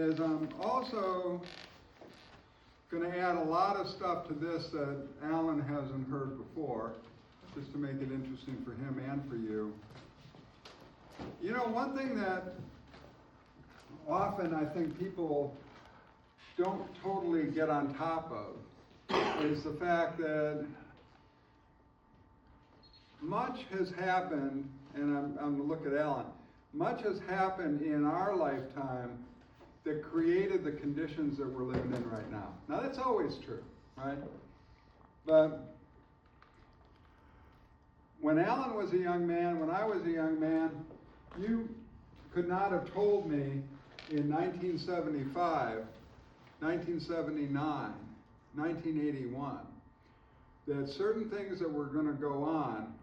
is I'm also going to add a lot of stuff to this that Alan hasn't heard before, just to make it interesting for him and for you. You know, one thing that often I think people don't totally get on top of is the fact that much has happened, and I'm going to look at Alan, much has happened in our lifetime that created the conditions that we're living in right now. Now that's always true, right? But when Alan was a young man, when I was a young man, you could not have told me in 1975, 1979, 1981, that certain things that were going to go on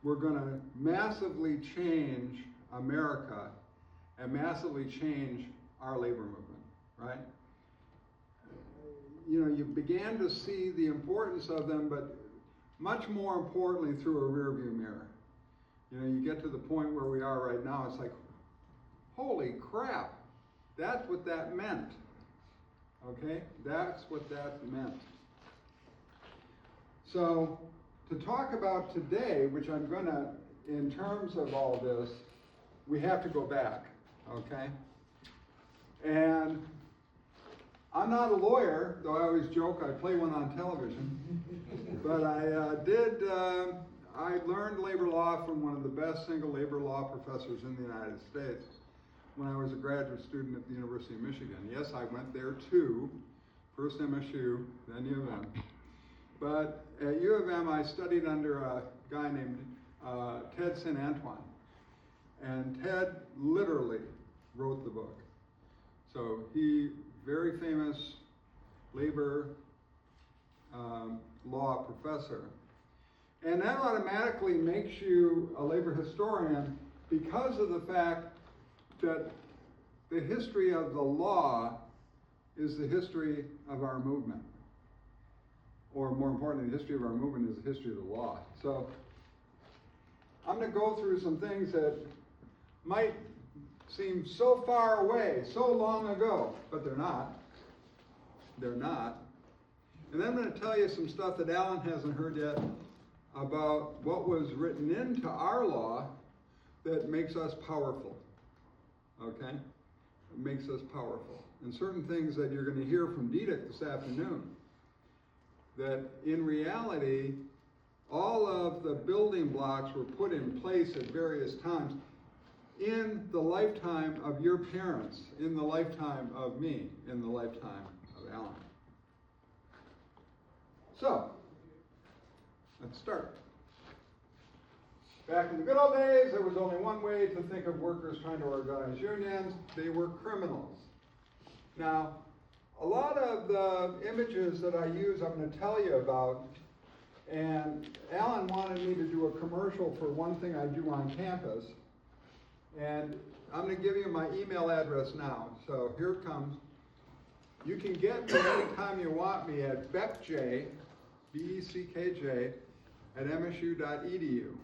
were going to massively change America and massively change our labor movement, right? You know, you began to see the importance of them, but much more importantly through a rearview mirror. You know, you get to the point where we are right now, it's like, holy crap, that's what that meant. Okay? That's what that meant. So, to talk about today, which I'm going to, in terms of all this, we have to go back, okay? And I'm not a lawyer, though I always joke I play one on television. But I learned labor law from one of the best single labor law professors in the United States when I was a graduate student at the University of Michigan. Yes, I went there too, first MSU, then U of M. But at U of M, I studied under a guy named Ted St. Antoine. And Ted literally wrote the book. So he, very famous labor law professor. And that automatically makes you a labor historian because of the fact that the history of the law is the history of our movement. Or more importantly, the history of our movement is the history of the law. So I'm going to go through some things that might seem so far away, so long ago, but they're not. They're not. And then I'm going to tell you some stuff that Alan hasn't heard yet about what was written into our law that makes us powerful. Okay? It makes us powerful. And certain things that you're going to hear from Diedick this afternoon, that in reality, all of the building blocks were put in place at various times in the lifetime of your parents, in the lifetime of me, in the lifetime of Alan. So, let's start. Back in the good old days, there was only one way to think of workers trying to organize unions. They were criminals. Now, a lot of the images that I use, I'm going to tell you about, and Alan wanted me to do a commercial for one thing I do on campus, and I'm going to give you my email address now. So here it comes. You can get me anytime you want me at beckj, B-E-C-K-J, at msu.edu.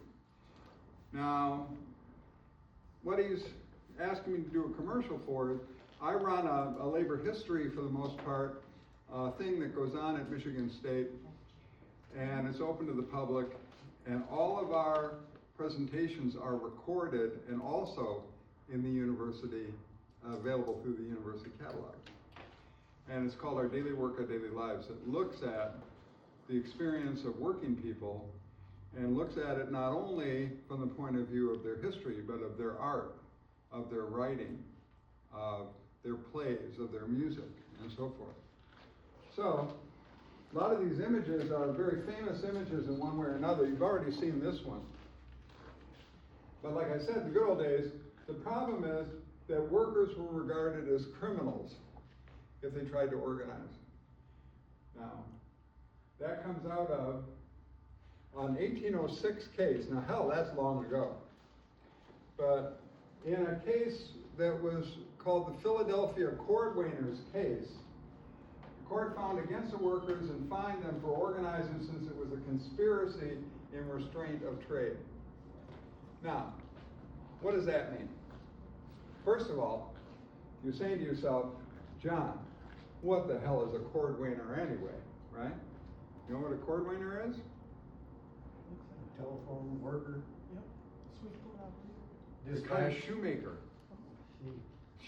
Now, what he's asking me to do a commercial for is, I run a labor history, for the most part, thing that goes on at Michigan State, and it's open to the public, and all of our presentations are recorded and also in the university, available through the university catalog. And it's called Our Daily Work, Our Daily Lives. It looks at the experience of working people and looks at it not only from the point of view of their history, but of their art, of their writing, of their plays, of their music, and so forth. So, a lot of these images are very famous images in one way or another. You've already seen this one. But like I said, in the good old days, the problem is that workers were regarded as criminals if they tried to organize. Now, that comes out of an 1806 case. Now, hell, that's long ago. But in a case that was called the Philadelphia Cordwainers case, the court found against the workers and fined them for organizing since it was a conspiracy in restraint of trade. Now, what does that mean? First of all, you're saying to yourself, John, what the hell is a cordwainer anyway, right? You know what a cordwainer is? Looks like a telephone worker. Yep. Switchboard operator. It's kind of shoemaker. She.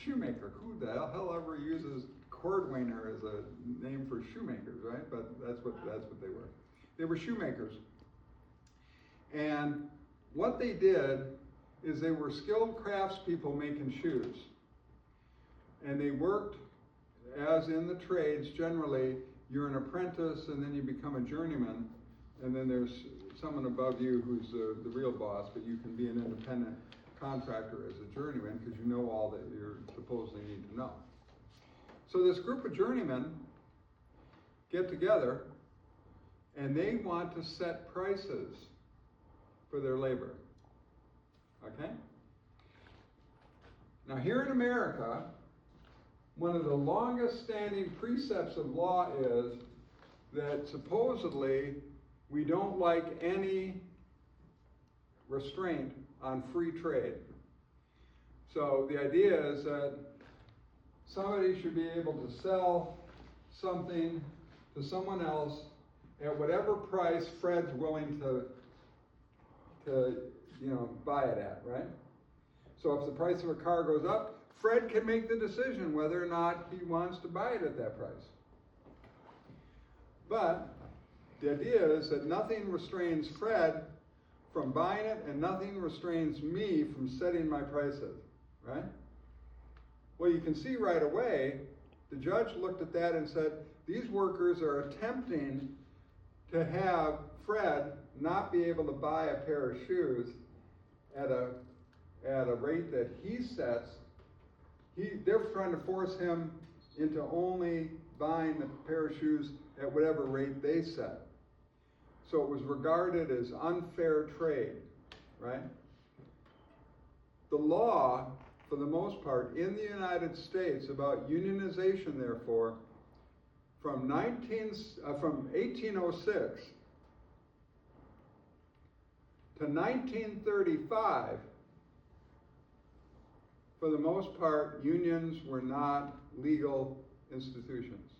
Shoemaker. Who the hell ever uses cordwainer as a name for shoemakers, right? But that's what they were. They were shoemakers. And what they did is they were skilled craftspeople making shoes. And they worked as in the trades. Generally, you're an apprentice and then you become a journeyman, and then there's someone above you who's the real boss, but you can be an independent contractor as a journeyman because you know all that you supposedly need to know. So this group of journeymen get together and they want to set prices for their labor. Okay? Now here in America, one of the longest standing precepts of law is that supposedly we don't like any restraint on free trade. So the idea is that somebody should be able to sell something to someone else at whatever price Fred's willing to buy it at, right? So if the price of a car goes up, Fred can make the decision whether or not he wants to buy it at that price. But the idea is that nothing restrains Fred from buying it, and nothing restrains me from setting my prices, right? Well, you can see right away, the judge looked at that and said, these workers are attempting to have Fred not be able to buy a pair of shoes at a rate that he sets. They're trying to force him into only buying the pair of shoes at whatever rate they set. So it was regarded as unfair trade, right? The law, for the most part, in the United States about unionization, therefore, from 1806 to 1935, for the most part, unions were not legal institutions.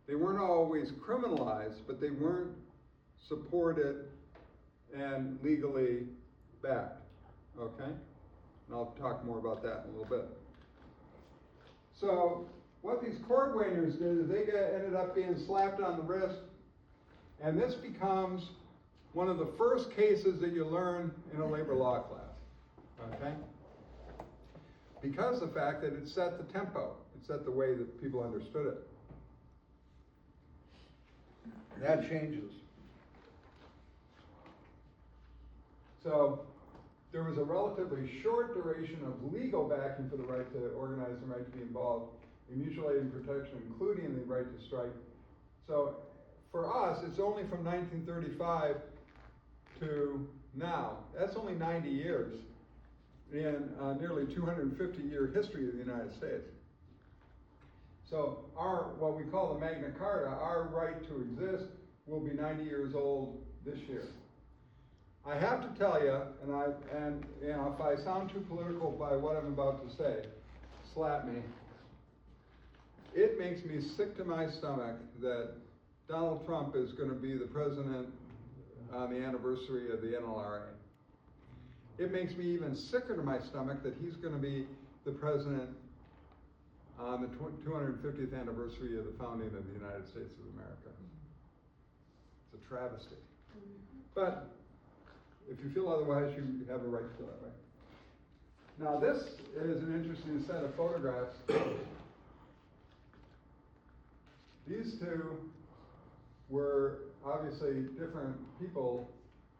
They weren't always criminalized, but they weren't supported and legally backed, okay? And I'll talk more about that in a little bit. So what these cordwainers did is they ended up being slapped on the wrist, and this becomes one of the first cases that you learn in a labor law class, okay? Because of the fact that it set the tempo, it set the way that people understood it. That changes. So there was a relatively short duration of legal backing for the right to organize and right to be involved in mutual aid and protection, including the right to strike. So for us, it's only from 1935 to now. That's only 90 years in nearly 250-year history of the United States. So what we call the Magna Carta, our right to exist, will be 90 years old this year. I have to tell you, and if I sound too political by what I'm about to say, slap me. It makes me sick to my stomach that Donald Trump is going to be the president on the anniversary of the NLRA. It makes me even sicker to my stomach that he's going to be the president on the 250th anniversary of the founding of the United States of America. It's a travesty. But if you feel otherwise, you have a right to feel that way. Now this is an interesting set of photographs. These two were obviously different people,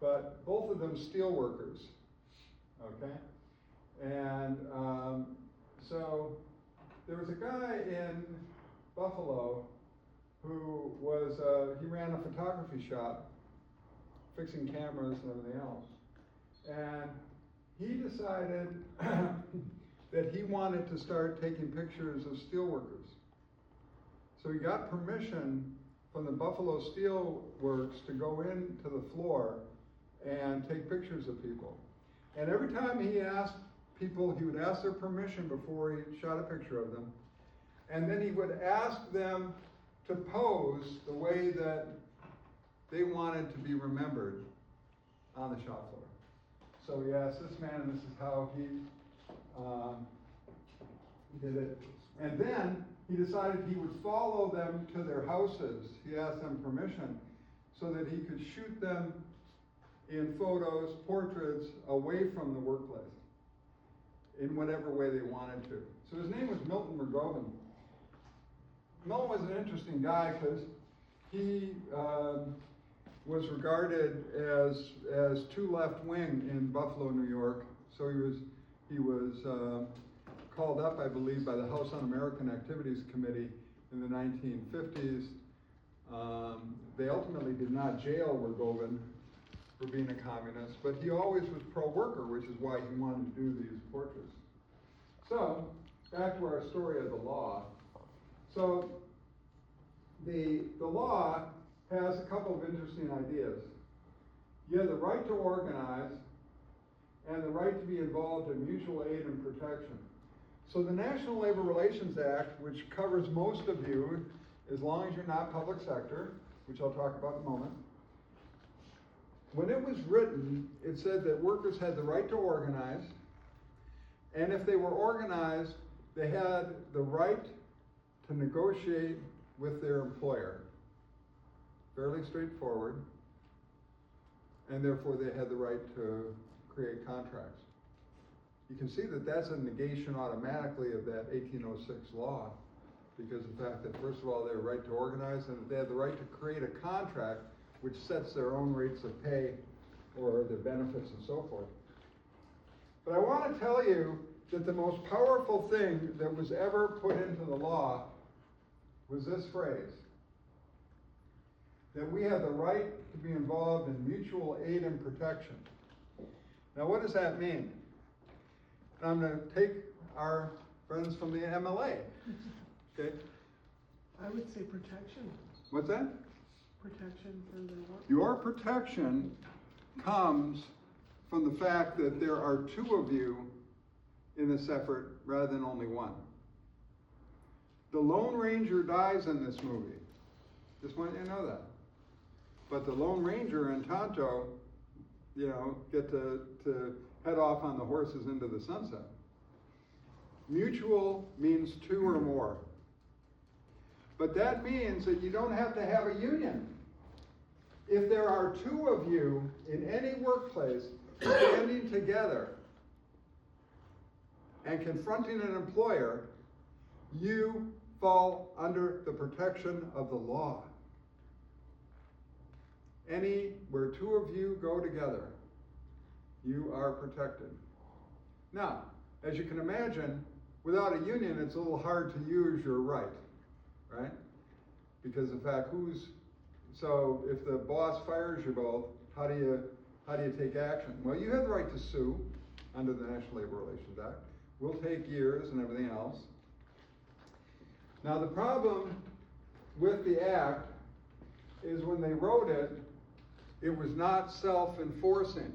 but both of them steel workers, okay? And so there was a guy in Buffalo who was, he ran a photography shop, fixing cameras and everything else. And he decided that he wanted to start taking pictures of steel workers. So he got permission from the Buffalo Steel Works to go into the floor and take pictures of people. And every time he asked people, he would ask their permission before he shot a picture of them. and then he would ask them to pose the way that they wanted to be remembered on the shop floor. So he asked this man, and this is how he did it. And then he decided he would follow them to their houses. He asked them permission so that he could shoot them in photos, portraits, away from the workplace in whatever way they wanted to. So his name was Milton McGovern. Milton was an interesting guy because he was regarded as too left-wing in Buffalo, New York. So he was called up, I believe, by the House Un-American Activities Committee in the 1950s. They ultimately did not jail Verhoeven for being a communist, but he always was pro-worker, which is why he wanted to do these portraits. So, back to our story of the law. So, the law has a couple of interesting ideas. You have the right to organize and the right to be involved in mutual aid and protection. So the National Labor Relations Act, which covers most of you, as long as you're not public sector, which I'll talk about in a moment, when it was written, it said that workers had the right to organize, and if they were organized, they had the right to negotiate with their employer. Fairly straightforward, and therefore they had the right to create contracts. You can see that that's a negation automatically of that 1806 law, because of the fact that, first of all, they have the right to organize, and that they have the right to create a contract which sets their own rates of pay or their benefits and so forth. But I want to tell you that the most powerful thing that was ever put into the law was this phrase, that we have the right to be involved in mutual aid and protection. Now, what does that mean? I'm going to take our friends from the MLA. Okay? I would say protection. What's that? Protection for the work. Your protection comes from the fact that there are two of you in this effort rather than only one. The Lone Ranger dies in this movie. Just want you to know that. But the Lone Ranger and Tonto, get to head off on the horses into the sunset. Mutual means two or more. But that means that you don't have to have a union. If there are two of you in any workplace standing together and confronting an employer, you fall under the protection of the law. Where two of you go together, you are protected. Now, as you can imagine, without a union, it's a little hard to use your right? Because in fact, so if the boss fires you both, how do you take action? Well, you have the right to sue under the National Labor Relations Act. Will take years and everything else. Now, the problem with the act is when they wrote it, it was not self-enforcing.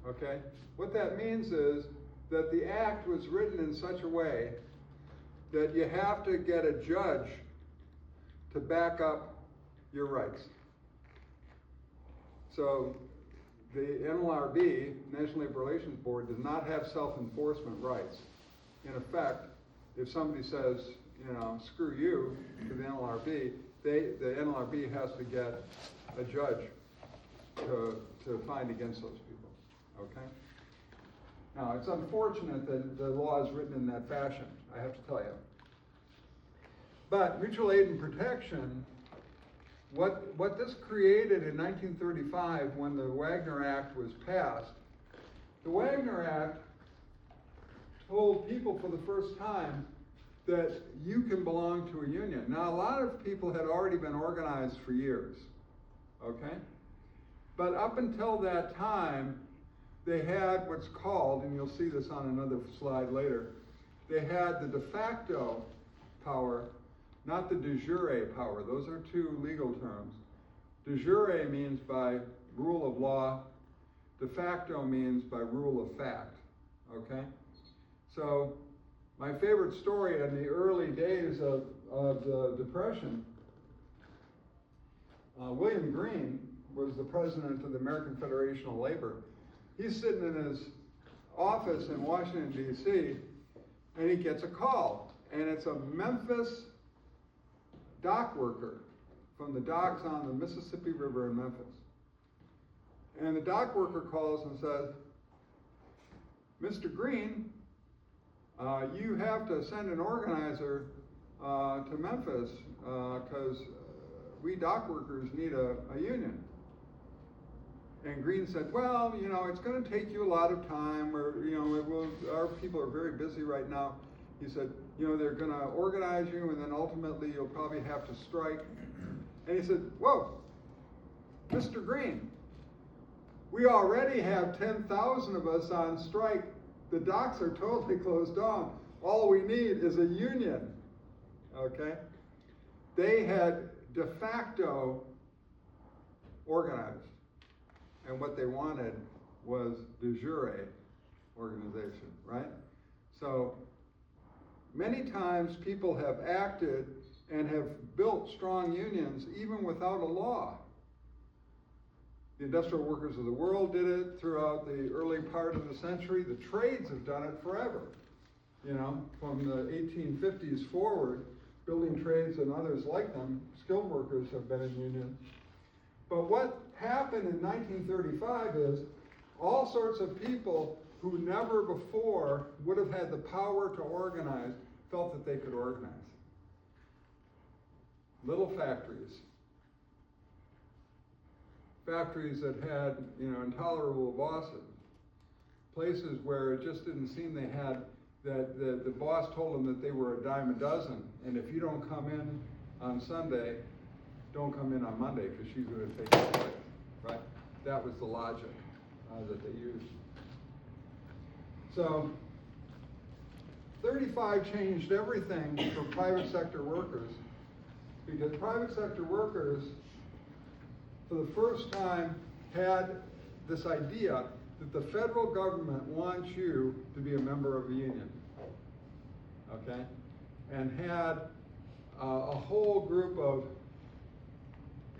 Okay? What that means is that the act was written in such a way that you have to get a judge to back up your rights. So the NLRB, National Labor Relations Board, does not have self-enforcement rights. In effect, if somebody says, screw you to the NLRB, the NLRB has to get a judge to find against those people. Okay? Now, it's unfortunate that the law is written in that fashion, I have to tell you. But mutual aid and protection, what this created in 1935 when the Wagner Act was passed, the Wagner Act told people for the first time that you can belong to a union. Now, a lot of people had already been organized for years, okay? But up until that time, they had what's called, and you'll see this on another slide later, they had the de facto power, not the de jure power. Those are two legal terms. De jure means by rule of law. De facto means by rule of fact, okay? So My favorite story in the early days of the Depression, William Green was the president of the American Federation of Labor. He's sitting in his office in Washington, D.C., and he gets a call, and it's a Memphis dock worker from the docks on the Mississippi River in Memphis. And the dock worker calls and says, Mr. Green, you have to send an organizer to Memphis because we dock workers need a union. And Green said, well, you know, it's going to take you a lot of time, or, you know, our people are very busy right now. He said, you know, they're going to organize you, and then ultimately you'll probably have to strike. And he said, whoa, Mr. Green, we already have 10,000 of us on strike. The docks are totally closed down. All we need is a union, okay? They had de facto organized. And what they wanted was de jure organization, right? So many times people have acted and have built strong unions even without a law. The industrial workers of the world did it throughout the early part of the century. The trades have done it forever. You know, from the 1850s forward, building trades and others like them, skilled workers have been in unions. But what happened in 1935 is all sorts of people who never before would have had the power to organize felt that they could organize. Little factories that had, you know, intolerable bosses, places where it just didn't seem they had, that the boss told them that they were a dime a dozen, and if you don't come in on Sunday, don't come in on Monday because she's going to take your place, right? That was the logic that they used. So 35 changed everything for private sector workers, because private sector workers, for the first time, had this idea that the federal government wants you to be a member of a union, okay? And had a whole group of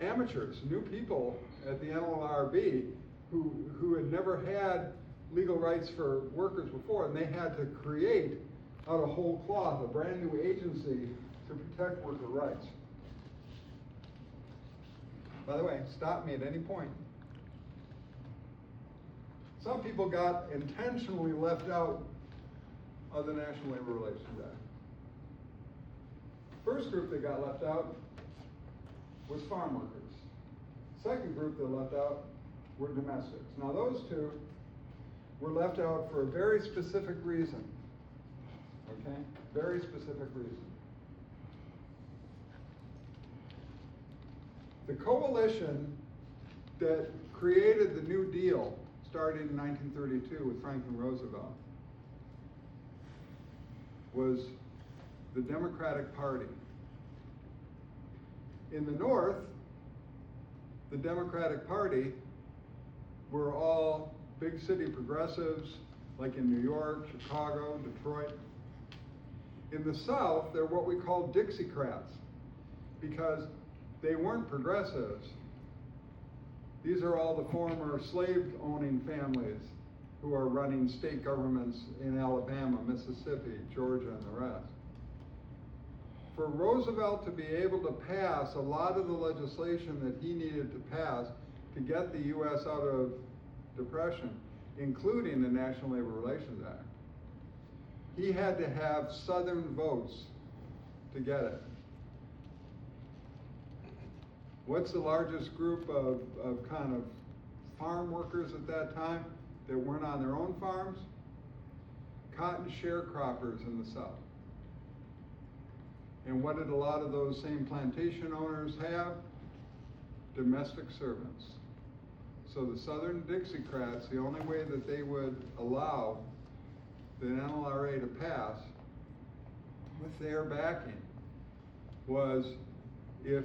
amateurs, new people at the NLRB who had never had legal rights for workers before, and they had to create out of whole cloth a brand new agency to protect worker rights. By the way, stop me at any point. Some people got intentionally left out of the National Labor Relations Act. First group that got left out was farm workers. Second group that left out were domestics. Now those two were left out for a very specific reason. Okay? Very specific reason. The coalition that created the New Deal started in 1932 with Franklin Roosevelt was the Democratic Party. In the North, the Democratic Party were all big city progressives, like in New York, Chicago, Detroit. In the South, they're what we call Dixiecrats, because they weren't progressives. These are all the former slave-owning families who are running state governments in Alabama, Mississippi, Georgia, and the rest. For Roosevelt to be able to pass a lot of the legislation that he needed to pass to get the U.S. out of depression, including the National Labor Relations Act, he had to have Southern votes to get it. What's the largest group of kind of farm workers at that time that weren't on their own farms? Cotton sharecroppers in the South. And what did a lot of those same plantation owners have? Domestic servants. So the Southern Dixiecrats, the only way that they would allow the NLRA to pass with their backing was if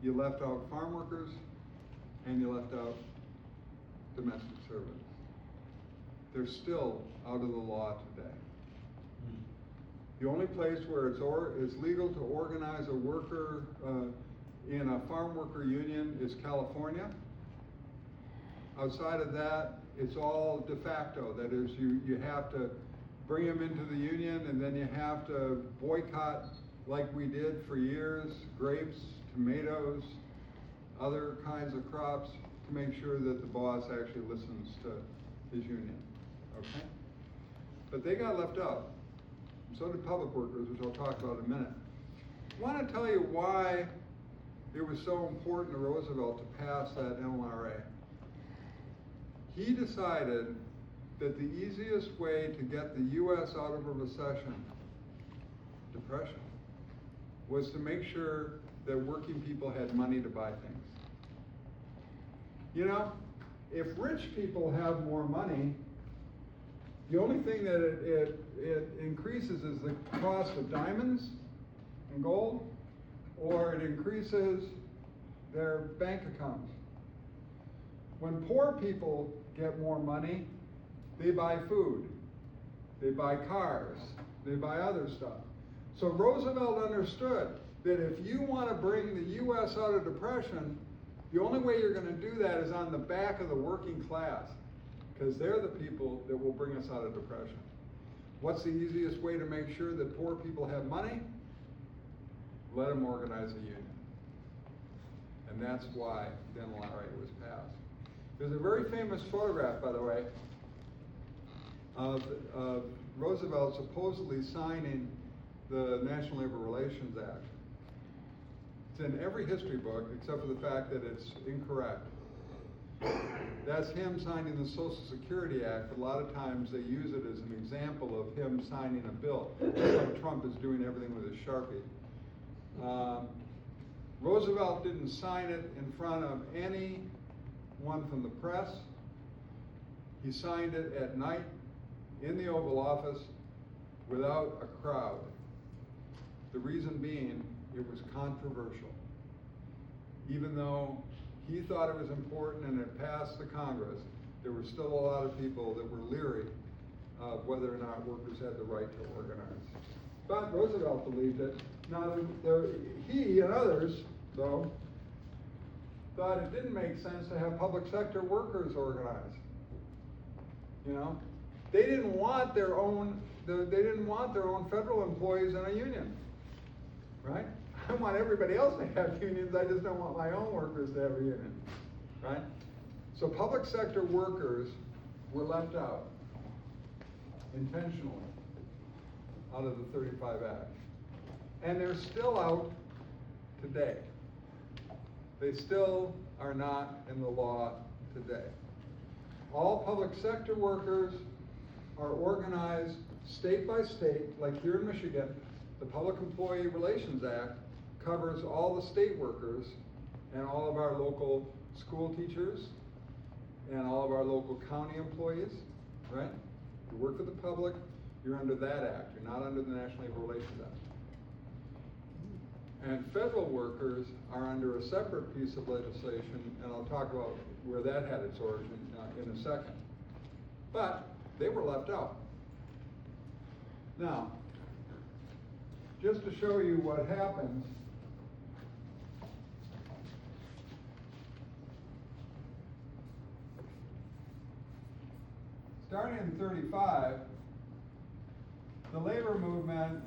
you left out farm workers and you left out domestic servants. They're still out of the law today. The only place where it's legal to organize a worker in a farm worker union is California. Outside of that, it's all de facto. That is, you have to bring them into the union, and then you have to boycott, like we did for years, grapes, tomatoes, other kinds of crops, to make sure that the boss actually listens to his union, okay? But they got left out. So did public workers, which I'll talk about in a minute. I want to tell you why it was so important to Roosevelt to pass that NLRA. He decided that the easiest way to get the U.S. out of a recession, depression, was to make sure that working people had money to buy things. You know, if rich people have more money, the only thing that it increases is the cost of diamonds and gold, or it increases their bank accounts. When poor people get more money, they buy food, they buy cars, they buy other stuff. So Roosevelt understood that if you want to bring the U.S. out of depression, the only way you're going to do that is on the back of the working class, because they're the people that will bring us out of depression. What's the easiest way to make sure that poor people have money? Let them organize a union. And that's why the NLRA was passed. There's a very famous photograph, by the way, of Roosevelt supposedly signing the National Labor Relations Act. It's in every history book except for the fact that it's incorrect. That's him signing the Social Security Act, but a lot of times they use it as an example of him signing a bill. That's why Trump is doing everything with his Sharpie. Roosevelt didn't sign it in front of anyone from the press. He signed it at night in the Oval Office without a crowd. The reason being, it was controversial. Even though he thought it was important and it passed the Congress, there were still a lot of people that were leery of whether or not workers had the right to organize. But Roosevelt believed it. Now, he and others, though, thought it didn't make sense to have public sector workers organize. You know, they didn't want their own federal employees in a union, right? I want everybody else to have unions, I just don't want my own workers to have a union, right? So public sector workers were left out intentionally out of the 35 Act. And they're still out today. They still are not in the law today. All public sector workers are organized state by state, like here in Michigan. The Public Employee Relations Act covers all the state workers and all of our local school teachers and all of our local county employees, right? You work for the public, you're under that act. You're not under the National Labor Relations Act. And federal workers are under a separate piece of legislation, and I'll talk about where that had its origin in a second. But they were left out. Now, just to show you what happens, starting in 35, the labor movement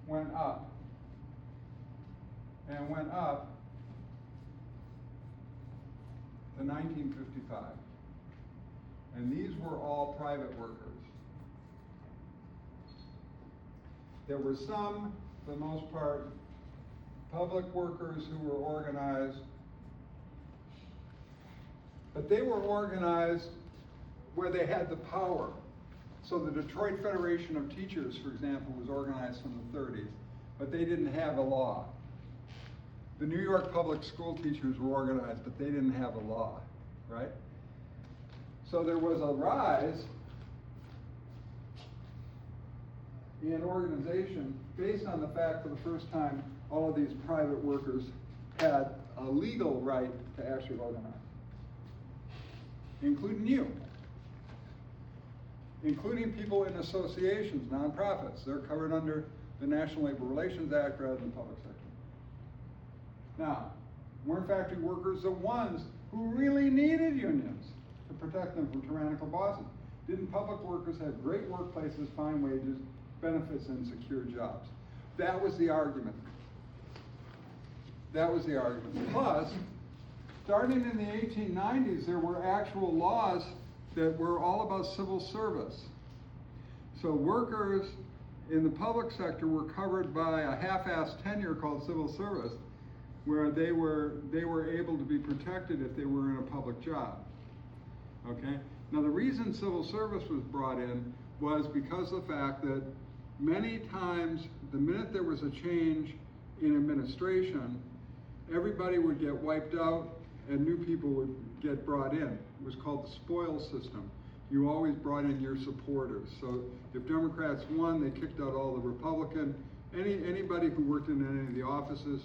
went up and went up to 1955. And these were all private workers. There were some, for the most part, public workers who were organized, but they were organized where they had the power. So the Detroit Federation of Teachers, for example, was organized from the 30s, but they didn't have a law. The New York public school teachers were organized, but they didn't have a law, right? So there was a rise in organization based on the fact for the first time all of these private workers had a legal right to actually organize, including you. including people in associations, nonprofits. They're covered under the National Labor Relations Act rather than public sector. Now, weren't factory workers the ones who really needed unions to protect them from tyrannical bosses? Didn't public workers have great workplaces, fine wages, benefits, and secure jobs? That was the argument. That was the argument. Plus, starting in the 1890s, there were actual laws that were all about civil service. So workers in the public sector were covered by a half-assed tenure called civil service, where they were able to be protected if they were in a public job. Okay? Now the reason civil service was brought in was because of the fact that many times, the minute there was a change in administration, everybody would get wiped out and new people would get brought in. It was called the spoils system. You always brought in your supporters. So if Democrats won, they kicked out all the Republican. Anybody who worked in any of the offices,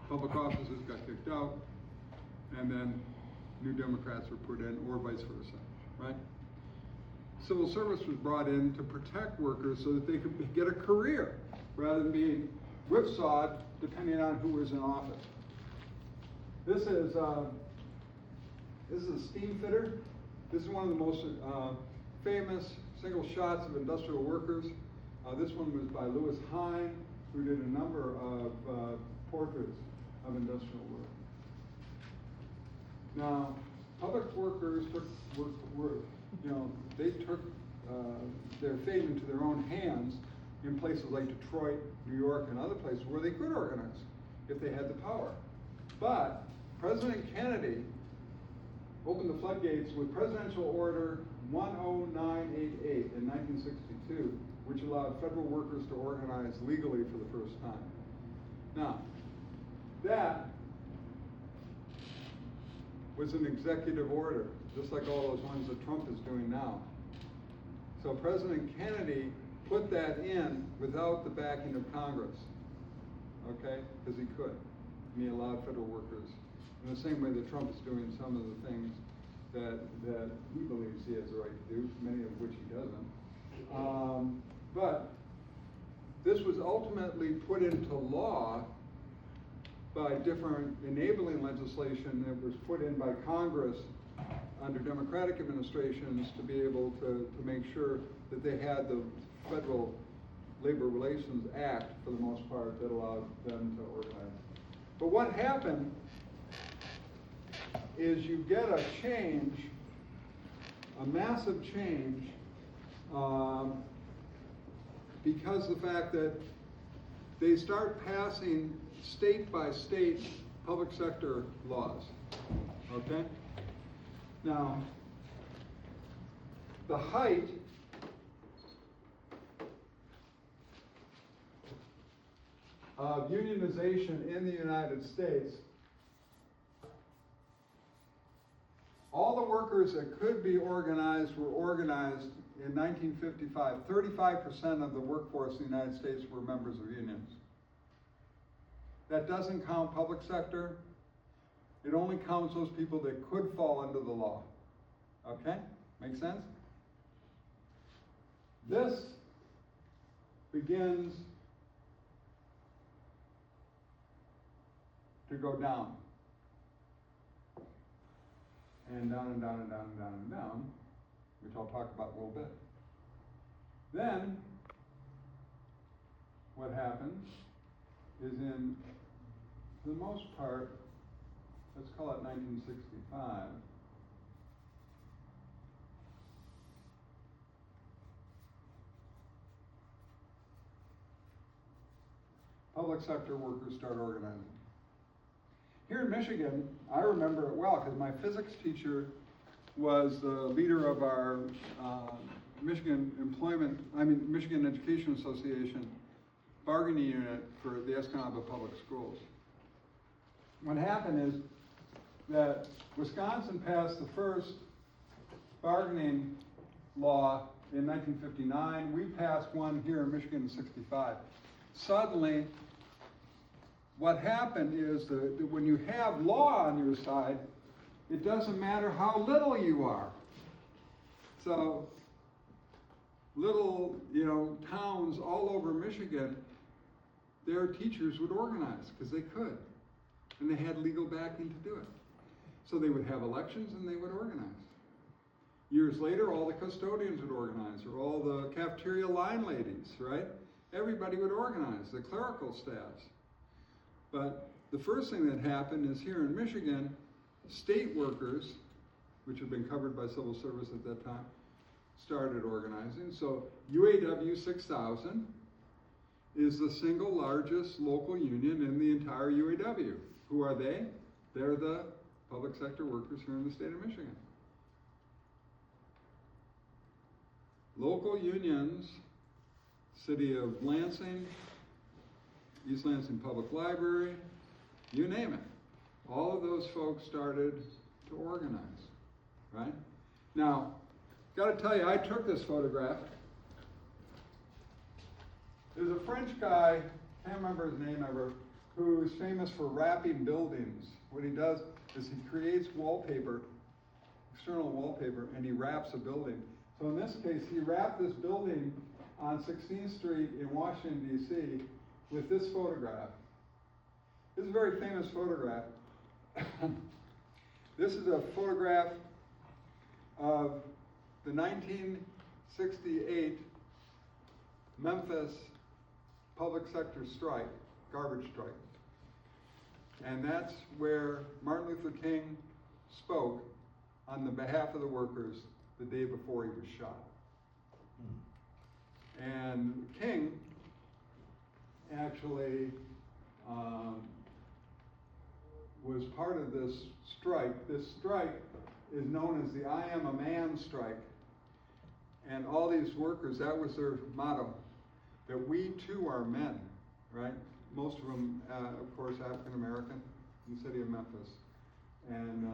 public offices, got kicked out, and then new Democrats were put in, or vice versa, right? Civil service was brought in to protect workers so that they could get a career rather than being whipsawed depending on who was in office. This is a steam fitter. This is one of the most famous single shots of industrial workers. This one was by Lewis Hine, who did a number of portraits of industrial work. Now, public workers they took their fate into their own hands in places like Detroit, New York, and other places where they could organize if they had the power. But President Kennedy opened the floodgates with Presidential Order 10988 in 1962, which allowed federal workers to organize legally for the first time. Now, that was an executive order, just like all those ones that Trump is doing now. So President Kennedy put that in without the backing of Congress, okay? Because he could, and he allowed federal workers, in the same way that Trump is doing some of the things that he believes he has the right to do, many of which he doesn't. But this was ultimately put into law by different enabling legislation that was put in by Congress under Democratic administrations to be able to make sure that they had the Federal Labor Relations Act, for the most part, that allowed them to organize. But what happened is you get a change, a massive change, because the fact that they start passing state by state public sector laws, okay? Now, the height of unionization in the United States, all the workers that could be organized were organized in 1955. 35% of the workforce in the United States were members of unions. That doesn't count public sector. It only counts those people that could fall under the law. Okay? Make sense? This begins to go down. And down and down and down and down and down, which I'll talk about a little bit. Then, what happens is in, for the most part, let's call it 1965, public sector workers start organizing. Here in Michigan, I remember it well because my physics teacher was the leader of our Michigan Education Association bargaining unit for the Escanaba Public Schools. What happened is that Wisconsin passed the first bargaining law in 1959. We passed one here in Michigan in 65. Suddenly, what happened is that when you have law on your side, it doesn't matter how little you are. So little, towns all over Michigan, their teachers would organize because they could. And they had legal backing to do it. So they would have elections and they would organize. Years later, all the custodians would organize, or all the cafeteria line ladies, right? Everybody would organize, the clerical staffs. But the first thing that happened is here in Michigan, state workers, which had been covered by civil service at that time, started organizing. So UAW 6000 is the single largest local union in the entire UAW. Who are they? They're the public sector workers here in the state of Michigan. Local unions, City of Lansing, East Lansing Public Library, you name it. All of those folks started to organize, right? Now, got to tell you, I took this photograph. There's a French guy, can't remember his name ever, who's famous for wrapping buildings. What he does is he creates wallpaper, external wallpaper, and he wraps a building. So in this case, he wrapped this building on 16th Street in Washington, D.C. with this photograph. This is a very famous photograph. This is a photograph of the 1968 Memphis public sector strike, garbage strike. And that's where Martin Luther King spoke on the behalf of the workers the day before he was shot. And King actually was part of this strike. This strike is known as the I Am a Man strike. And all these workers, that was their motto, that we too are men, right? Most of them, of course, African American in the city of Memphis. And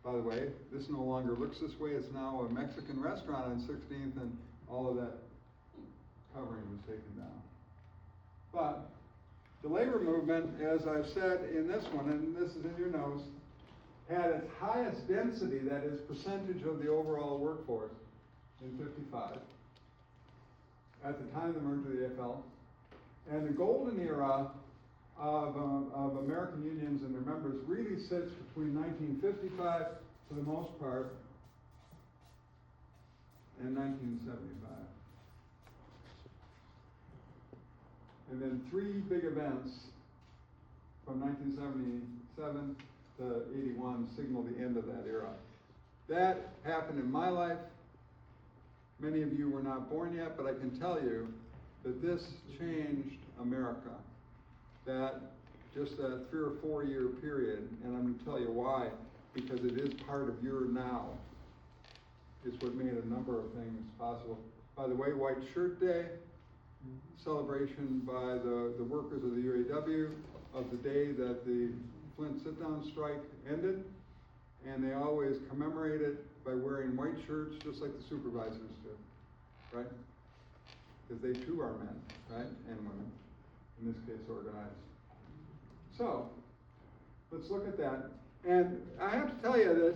by the way, this no longer looks this way. It's now a Mexican restaurant on 16th, and all of that covering was taken down. But the labor movement, as I've said in this one, and this is in your notes, had its highest density, that is percentage of the overall workforce, in 55, at the time of the merger of the AFL. And the golden era of American unions and their members really sits between 1955, for the most part, and 1975. And then three big events from 1977 to 81 signal the end of that era. That happened in my life. Many of you were not born yet, but I can tell you that this changed America. That just that 3 or 4 year period, and I'm going to tell you why, because it is part of your now. It's what made a number of things possible. By the way, White Shirt Day, celebration by the workers of the UAW of the day that the Flint sit-down strike ended, and they always commemorate it by wearing white shirts, just like the supervisors do, right? Because they too are men, right, and women, in this case organized. So, let's look at that. And I have to tell you that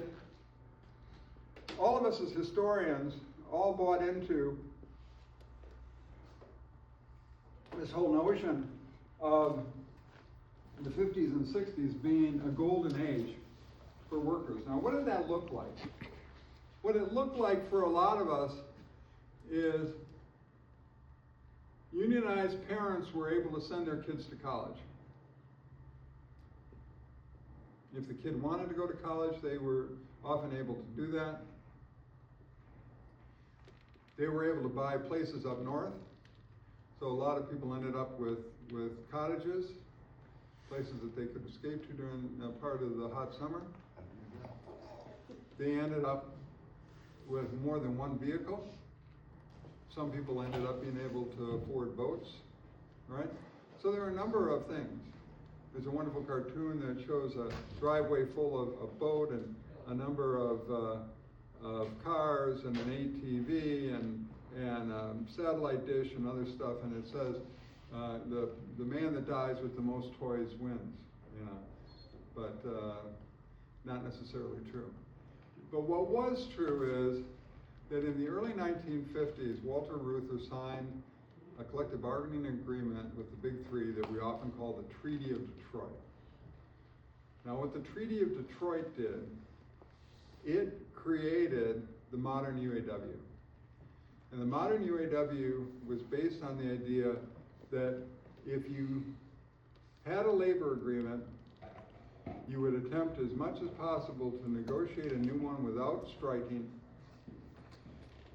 all of us as historians all bought into this whole notion of the 50s and 60s being a golden age for workers. Now, what did that look like? What it looked like for a lot of us is unionized parents were able to send their kids to college. If the kid wanted to go to college, they were often able to do that. They were able to buy places up north. So a lot of people ended up with cottages, places that they could escape to during part of the hot summer. They ended up with more than one vehicle. Some people ended up being able to afford boats, right? So there are a number of things. There's a wonderful cartoon that shows a driveway full of a boat and a number of cars and an ATV and satellite dish and other stuff, and it says the man that dies with the most toys wins, you know, but not necessarily true. But what was true is that in the early 1950s, Walter Reuther signed a collective bargaining agreement with the Big Three that we often call the Treaty of Detroit. Now, what the Treaty of Detroit did, it created the modern UAW. And the modern UAW was based on the idea that if you had a labor agreement, you would attempt as much as possible to negotiate a new one without striking,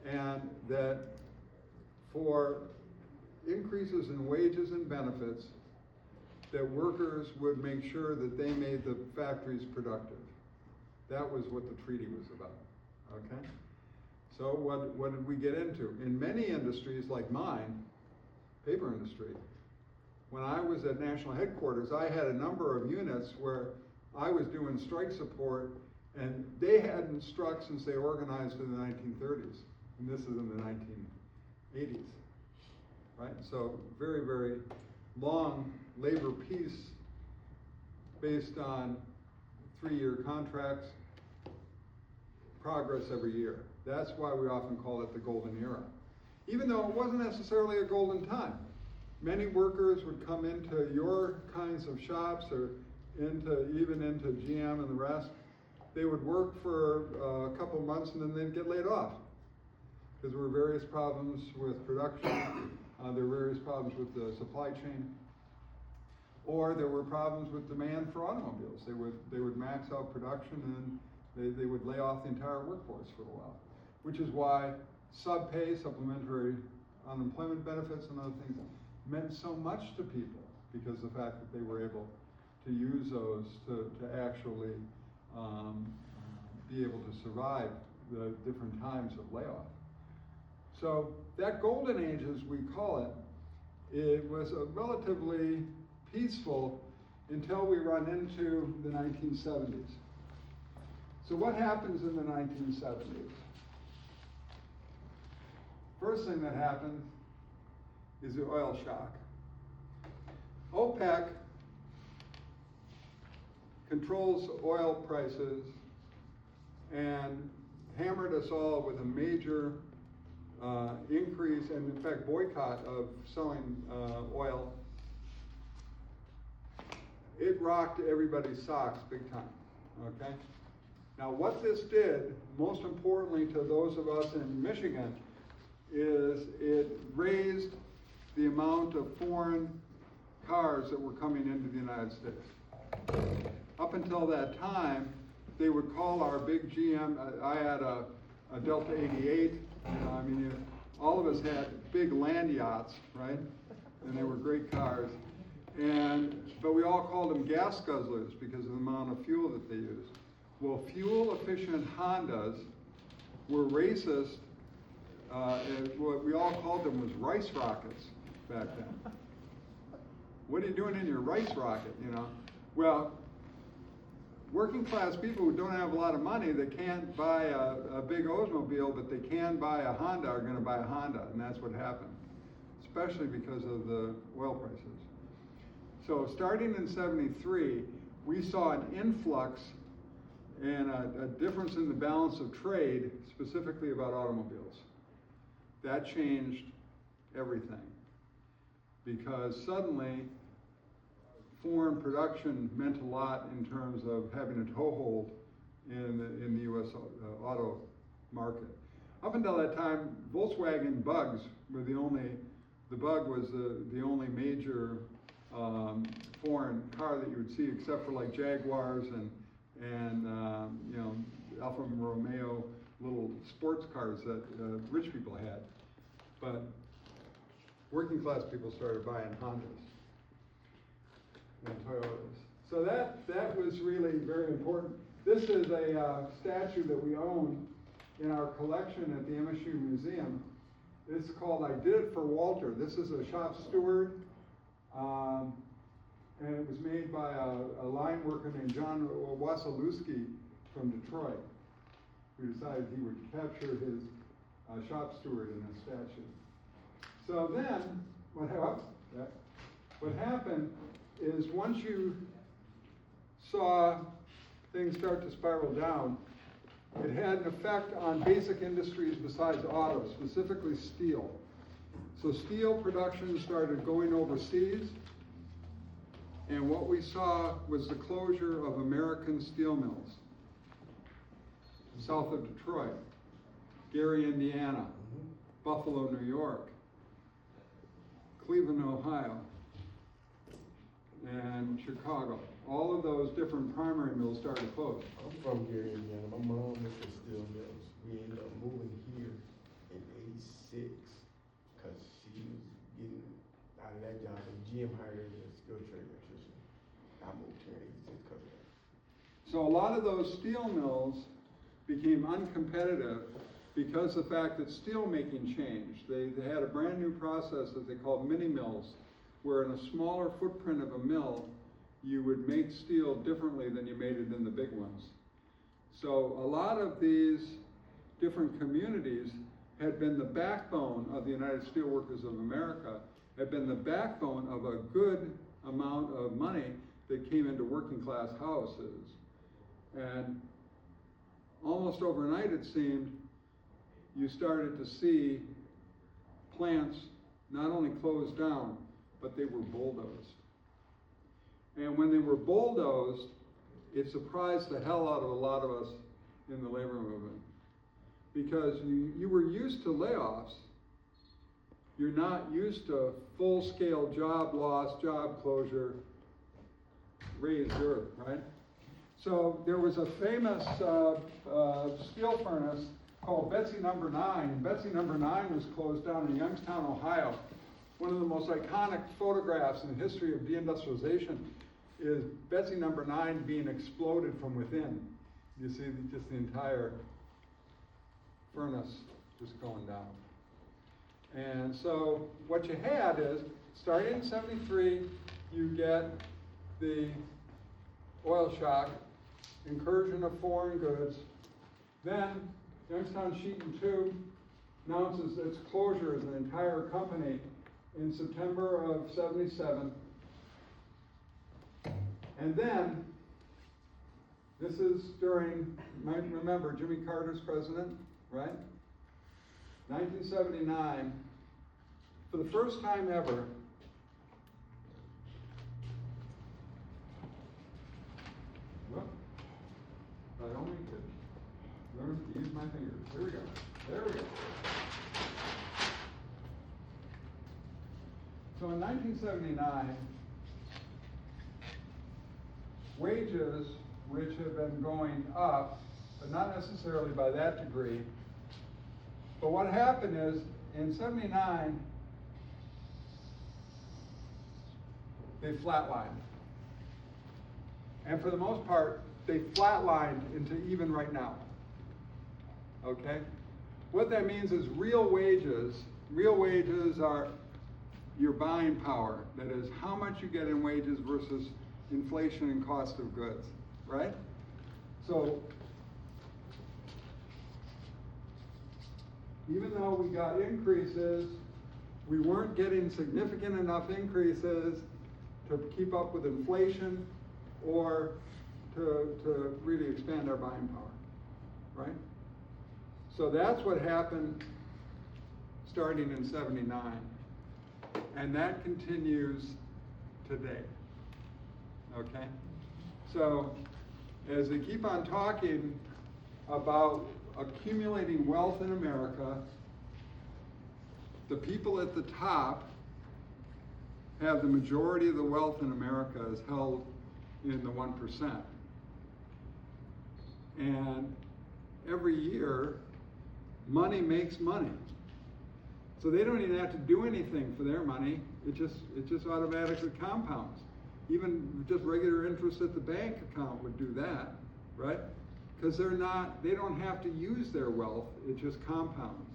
and that for increases in wages and benefits, that workers would make sure that they made the factories productive. That was what the treaty was about, okay? So what did we get into? In many industries like mine, paper industry, when I was at national headquarters, I had a number of units where I was doing strike support, and they hadn't struck since they organized in the 1930s, and this is in the 1980s, right? So very, very long labor peace based on 3-year contracts, progress every year. That's why we often call it the golden era. Even though it wasn't necessarily a golden time. Many workers would come into your kinds of shops or even into GM and the rest. They would work for a couple of months and then they'd get laid off. Because there were various problems with production, there were various problems with the supply chain, or there were problems with demand for automobiles. They would max out production and they would lay off the entire workforce for a while. Which is why sub-pay, supplementary unemployment benefits and other things meant so much to people, because of the fact that they were able to use those to actually be able to survive the different times of layoff. So that golden age, as we call it, it was a relatively peaceful until we run into the 1970s. So what happens in the 1970s? First thing that happened is the oil shock. OPEC controls oil prices and hammered us all with a major increase and, in fact, boycott of selling oil. It rocked everybody's socks big time, okay? Now, what this did, most importantly to those of us in Michigan, is it raised the amount of foreign cars that were coming into the United States. Up until that time, they would call our big GM, I had a Delta 88, all of us had big land yachts, right? And they were great cars. But we all called them gas guzzlers because of the amount of fuel that they used. Well, fuel-efficient Hondas were racist. What we all called them was rice rockets back then. What are you doing in your rice rocket, Well, working class people who don't have a lot of money, that can't buy a big Oldsmobile, but they can buy a Honda, are going to buy a Honda, and that's what happened, especially because of the oil prices. So starting in '73, we saw an influx and a difference in the balance of trade, specifically about automobiles. That changed everything, because suddenly foreign production meant a lot in terms of having a toehold in the U.S. Auto market. Up until that time, Volkswagen Bugs were the Bug was the only major foreign car that you would see, except for like Jaguars and Alfa Romeo little sports cars that rich people had. But working class people started buying Hondas and Toyotas. So that was really very important. This is a statue that we own in our collection at the MSU Museum. It's called I Did It for Walter. This is a shop steward, and it was made by a line worker named John Wasilewski from Detroit, who decided he would capture his shop steward in a statue. So then, what happened is once you saw things start to spiral down, it had an effect on basic industries besides auto, specifically steel. So steel production started going overseas, and what we saw was the closure of American steel mills south of Detroit, Gary, Indiana, Buffalo, New York, Cleveland, Ohio, and Chicago. All of those different primary mills started closing. I'm from Gary, Indiana. My mom was in steel mills. We ended up moving here in '86 because she was getting out of that job and GM hired her as a skilled trade electrician. I moved here in '86 because of that. So a lot of those steel mills became uncompetitive because the fact that steel making changed. They had a brand new process that they called mini mills, where in a smaller footprint of a mill, you would make steel differently than you made it in the big ones. So a lot of these different communities had been the backbone of the United Steelworkers of America, had been the backbone of a good amount of money that came into working class houses. And almost overnight, it seemed, you started to see plants not only closed down, but they were bulldozed. And when they were bulldozed, it surprised the hell out of a lot of us in the labor movement. Because you were used to layoffs. You're not used to full-scale job loss, job closure, raised earth, right? So there was a famous steel furnace called Betsy No. 9. Betsy No. 9 was closed down in Youngstown, Ohio. One of the most iconic photographs in the history of deindustrialization is Betsy No. 9 being exploded from within. You see just the entire furnace just going down. And so what you had is, starting in '73, you get the oil shock, incursion of foreign goods. Then Youngstown Sheet and Tube announces its closure as an entire company in September of '77. And then, this is during, you might remember, Jimmy Carter's president, right? 1979, for the first time ever, well, I only could learn to use my fingers. Here we go. There we go. So in 1979, wages, which have been going up, but not necessarily by that degree. But what happened is, in '79, they flatlined. And for the most part, they flatlined into even right now. Okay? What that means is real wages are your buying power. That is, how much you get in wages versus inflation and cost of goods, right? So, even though we got increases, we weren't getting significant enough increases to keep up with inflation or to really expand our buying power, right? So that's what happened starting in '79. And that continues today, okay? So as they keep on talking about accumulating wealth in America, the people at the top have the majority of the wealth in America is held in the 1%. And every year, money makes money. So they don't even have to do anything for their money. It just automatically compounds. Even just regular interest at the bank account would do that, right? Because they don't have to use their wealth, it just compounds.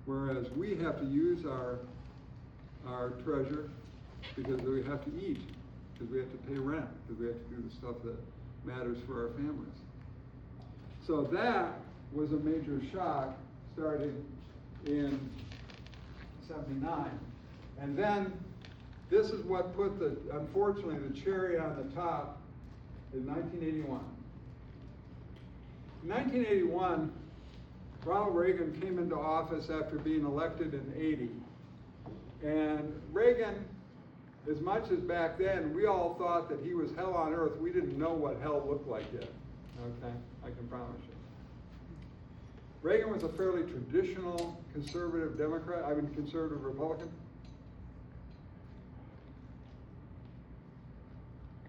Whereas we have to use our treasure because we have to eat, because we have to pay rent, because we have to do the stuff that matters for our families. So that was a major shock starting in '79. And then this is what put unfortunately, the cherry on the top in 1981. In 1981, Ronald Reagan came into office after being elected in '80. And Reagan, as much as back then we all thought that he was hell on earth, we didn't know what hell looked like yet. Okay, I can promise you. Reagan was a fairly traditional conservative conservative Republican.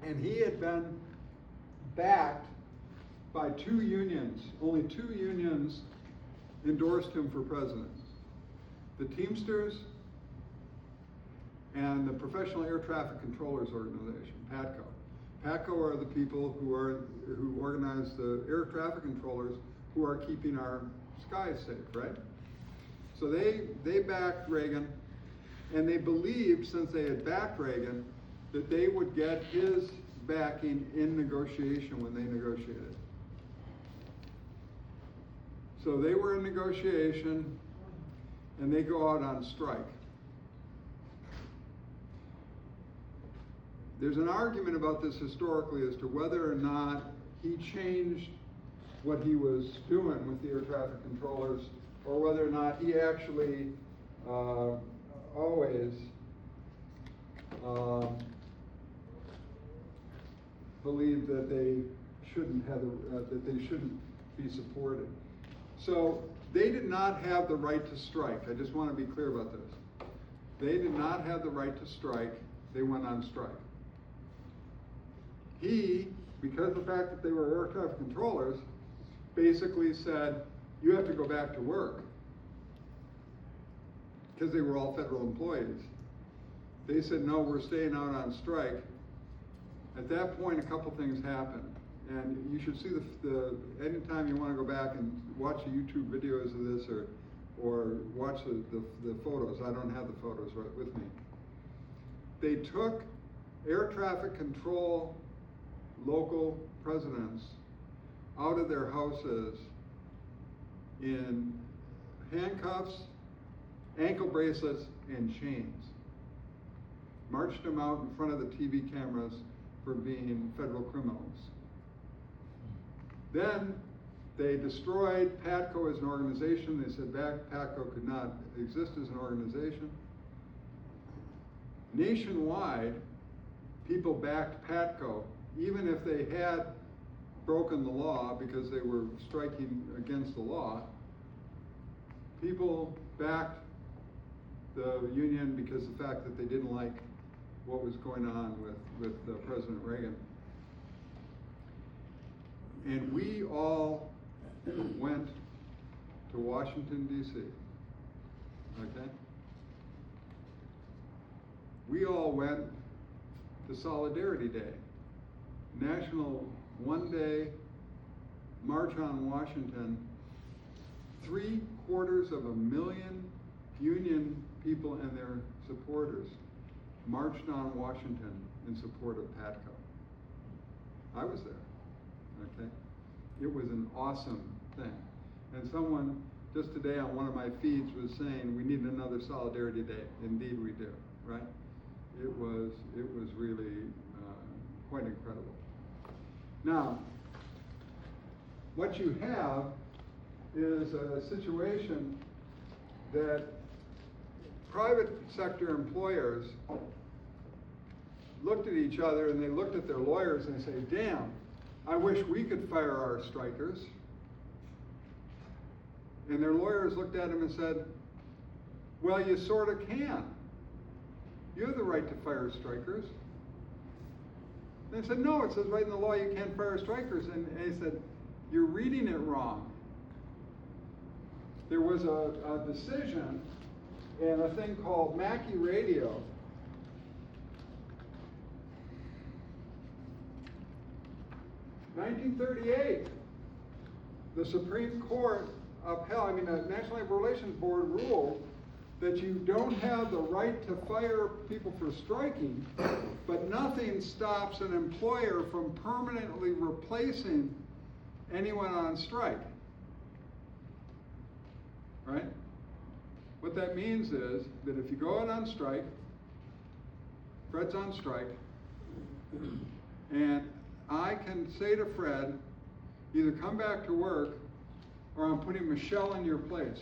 And he had been backed by two unions. Only two unions endorsed him for president. The Teamsters and the Professional Air Traffic Controllers Organization, PATCO. PATCO are the people who organize the air traffic controllers who are keeping our skies safe, right? So they backed Reagan, and they believed, since they had backed Reagan, that they would get his backing in negotiation when they negotiated. So they were in negotiation, and they go out on strike. There's an argument about this historically as to whether or not he changed what he was doing with the air traffic controllers, or whether or not he actually always believed that they shouldn't have that they shouldn't be supported. So they did not have the right to strike. I just want to be clear about this. They did not have the right to strike. They went on strike. He, because of the fact that they were air traffic controllers, basically said, you have to go back to work. Because they were all federal employees. They said, no, we're staying out on strike. At that point, a couple things happened. And you should see anytime you want to go back and watch the YouTube videos of this, or watch the photos. I don't have the photos right with me. They took air traffic control local presidents out of their houses in handcuffs, ankle bracelets, and chains. Marched them out in front of the TV cameras for being federal criminals. Then they destroyed PATCO as an organization. They said PATCO could not exist as an organization. Nationwide, people backed PATCO, even if they had broken the law because they were striking against the law. People backed the union because of the fact that they didn't like what was going on with President Reagan. And we all went to Washington, D.C., okay? We all went to Solidarity Day, national one-day march on Washington. 750,000 union people and their supporters marched on Washington in support of PATCO. I was there, okay? It was an awesome thing. And someone just today on one of my feeds was saying, we need another Solidarity Day. Indeed we do, right? It was really quite incredible. Now, what you have is a situation that private sector employers looked at each other and they looked at their lawyers and they say, damn, I wish we could fire our strikers. And their lawyers looked at them and said, well, you sort of can. You have the right to fire strikers. And they said, no, it says right in the law you can't fire strikers. And they said, you're reading it wrong. There was a decision in a thing called Mackey Radio. In 1938, the Supreme Court upheld, the National Labor Relations Board ruled that you don't have the right to fire people for striking, but nothing stops an employer from permanently replacing anyone on strike. Right? What that means is that if you go out on strike, Fred's on strike, and I can say to Fred, either come back to work or I'm putting Michelle in your place.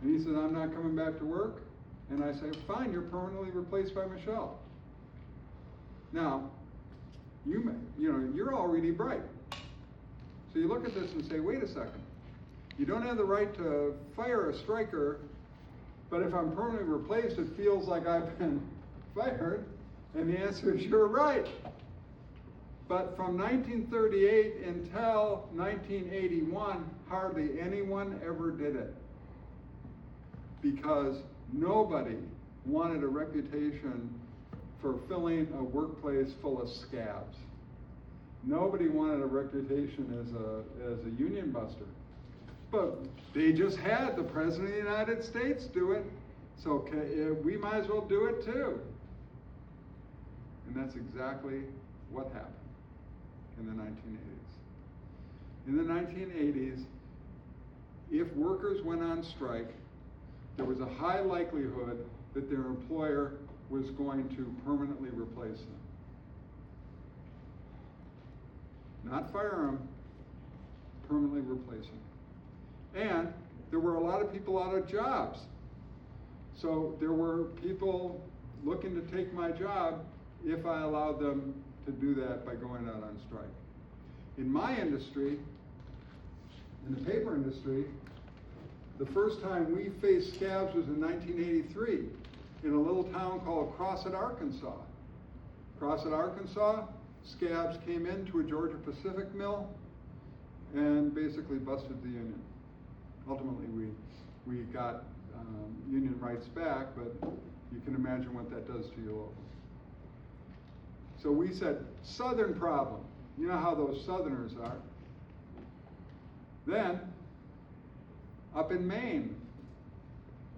And he said, I'm not coming back to work. And I say, fine, you're permanently replaced by Michelle. Now, you're already bright. So you look at this and say, wait a second. You don't have the right to fire a striker, but if I'm permanently replaced, it feels like I've been fired. And the answer is, you're right. But from 1938 until 1981, hardly anyone ever did it. Because nobody wanted a reputation for filling a workplace full of scabs. Nobody wanted a reputation as a union buster. But they just had the President of the United States do it, so we might as well do it too. And that's exactly what happened in the 1980s. In the 1980s, if workers went on strike, there was a high likelihood that their employer was going to permanently replace them. Not fire them, permanently replace them. And there were a lot of people out of jobs. So there were people looking to take my job if I allowed them to do that by going out on strike. In my industry, in the paper industry, the first time we faced scabs was in 1983 in a little town called Crossett, Arkansas. Crossett, Arkansas, scabs came into a Georgia Pacific mill and basically busted the union. Ultimately, we got union rights back, but you can imagine what that does to your local. So we said, Southern problem. You know how those Southerners are. Then, up in Maine,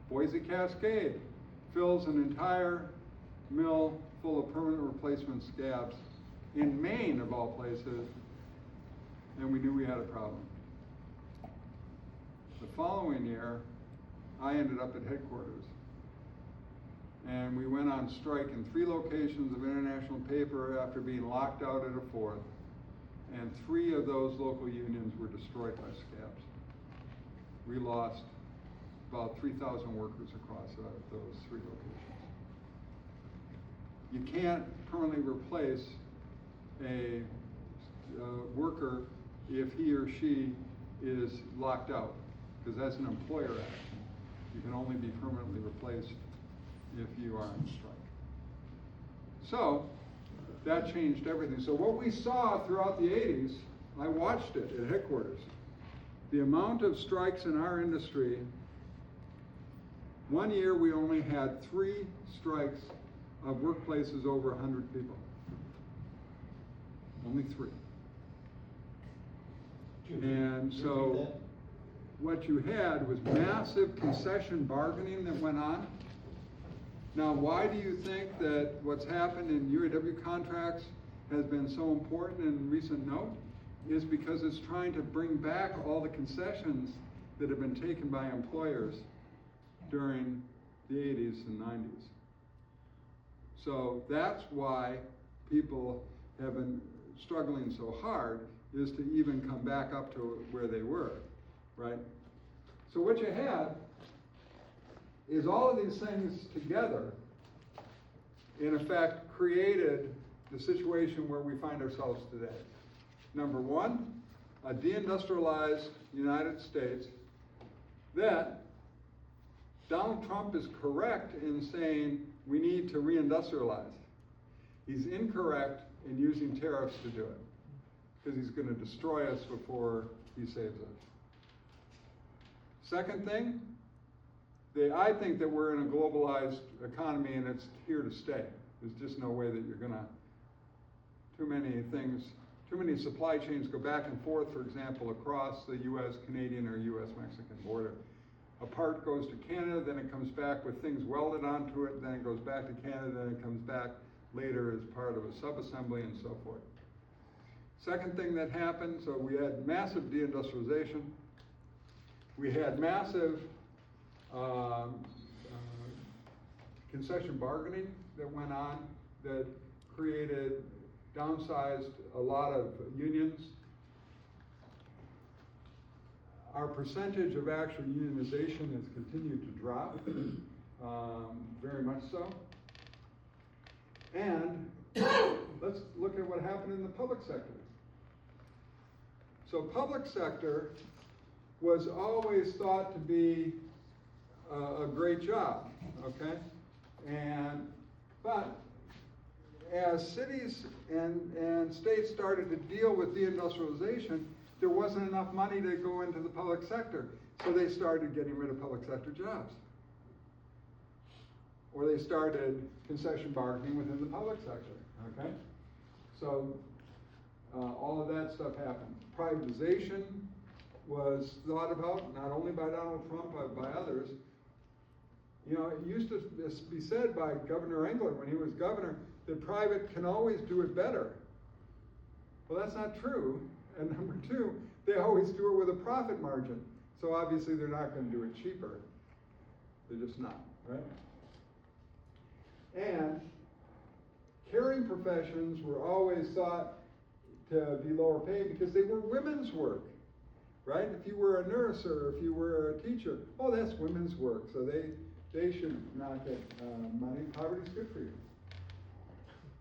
Boise Cascade fills an entire mill full of permanent replacement scabs in Maine, of all places, and we knew we had a problem. The following year, I ended up at headquarters, and we went on strike in 3 locations of International Paper after being locked out at a 4th, and 3 of those local unions were destroyed by scabs. We lost about 3,000 workers across those 3 locations. You can't permanently replace a worker if he or she is locked out, because that's an employer action. You can only be permanently replaced if you are on strike. So that changed everything. So what we saw throughout the 80s, I watched it at headquarters. The amount of strikes in our industry, one year we only had 3 strikes of workplaces over 100 people. Only 3. And so what you had was massive concession bargaining that went on. Now, why do you think that what's happened in UAW contracts has been so important in recent note? Is because it's trying to bring back all the concessions that have been taken by employers during the 80s and 90s. So that's why people have been struggling so hard, is to even come back up to where they were, right? So what you had is all of these things together, in effect, created the situation where we find ourselves today. Number 1, a deindustrialized United States that Donald Trump is correct in saying we need to reindustrialize. He's incorrect in using tariffs to do it, because he's going to destroy us before he saves us. Second thing, I think that we're in a globalized economy and it's here to stay. There's just no way that you're going to, too many supply chains go back and forth, for example, across the U.S.-Canadian or U.S.-Mexican border. A part goes to Canada, then it comes back with things welded onto it, then it goes back to Canada, then it comes back later as part of a sub-assembly and so forth. Second thing that happened, so we had massive deindustrialization. We had massive concession bargaining that went on that created downsized a lot of unions. Our percentage of actual unionization has continued to drop, very much so. And let's look at what happened in the public sector. So public sector was always thought to be a great job, okay? But as cities and states started to deal with deindustrialization, there wasn't enough money to go into the public sector. So they started getting rid of public sector jobs. Or they started concession bargaining within the public sector, okay? So all of that stuff happened. Privatization was thought about not only by Donald Trump, but by others. You know, it used to be said by Governor England when he was governor that private can always do it better. Well, that's not true. And number two, they always do it with a profit margin. So obviously they're not going to do it cheaper. They're just not, right? And caring professions were always thought to be lower paid because they were women's work, right? If you were a nurse or if you were a teacher, oh, that's women's work, so they should not get money. Poverty's good for you.